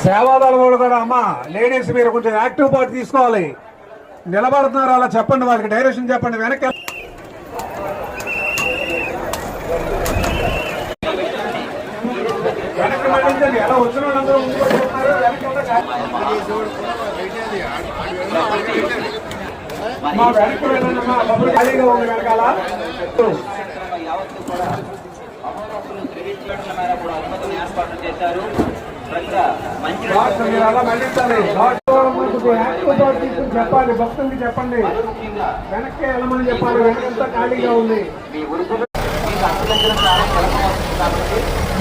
సేవాదాలు కూడా అమ్మా లేడీస్ మీరు కొంచెం యాక్టివ్ పార్ట్ తీసుకోవాలి. నిలబడుతున్నారు అలా చెప్పండి, వాళ్ళకి డైరెక్షన్ చెప్పండి. వెనక్కి వెనక్కి మళ్ళించండి. ఎలా వచ్చిన వాళ్ళందరూ ముందుకు వచ్చేస్తున్నారు. మా వెనక్కి వెళ్ళండి. మా బొబ్బులు ఖాళీగా ఉంది వెనకాల. మీరు అలా మళ్ళించాలి. చెప్పాలి, భక్తులకి చెప్పండి వెనక్కి వెళ్ళమని చెప్పాలి. వెనకంతా ఖాళీగా ఉంది.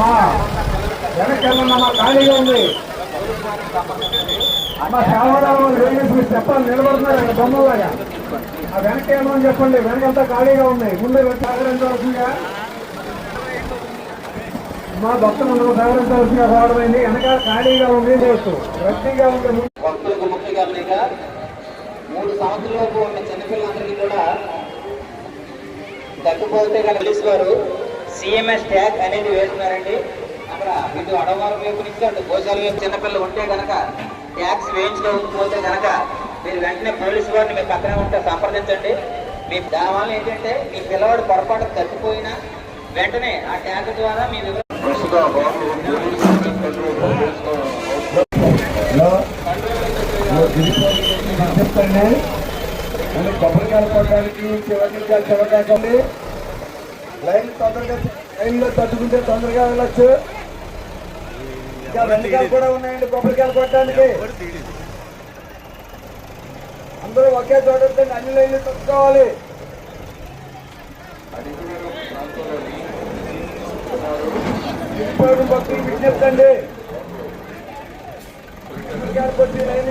మా వెనక్కి వెళ్ళండి. మా ఖాళీగా ఉంది. మా సేవాదాలు మీరు చెప్పాలి. నిలబడుతున్నారు బొమ్మలాగా. ఆ వెనక్కి వెళ్ళమని చెప్పండి. వెనకంతా ఖాళీగా ఉంది. ముందు సహకరించవలసిందిగా మా భక్తులు సహకరించవలసిందిగా రావడమైంది. వెనక ఖాళీగా ఉంది, రద్దీగా ఉంది. భక్తులకు ముఖ్య గమనిక, 3 సంవత్సరాలకు ఉన్న చిన్నపిల్లలందరికీ కూడా తగ్గిపోతే పోలీసు వారు సిఎంఎస్ ట్యాగ్ అనేది వేస్తున్నారండి. అక్కడ ఇటు అడవారం వైపు నుంచి అటు గోశాల వైపు చిన్నపిల్లలు ఉంటే కనుక ట్యాక్స్ వేయించుకోకపోతే కనుక మీరు వెంటనే పోలీసు వారిని మీకు పక్కనే ఉంటే సంప్రదించండి. మీ దానివల్ల ఏంటంటే మీ పిల్లవాడు పొరపాటు తగ్గిపోయినా వెంటనే ఆ ట్యాగ్ ద్వారా మీ చెప్తండి. కొబ్బరికాయలు కొట్టడానికి చివరికాయలు లైన్ తొందరగా లైన్లో తట్టుకుంటే తొందరగా వెళ్ళొచ్చు. ఇంకా వెండికాయలు కూడా ఉన్నాయండి కొబ్బరికాయలు కొట్టడానికి. అందరూ ఒకే చోట అన్ని లైన్లు తట్టుకోవాలి. భక్తులు విజ్ఞప్తండి. కొబ్బరికాయలు కొట్టి లైన్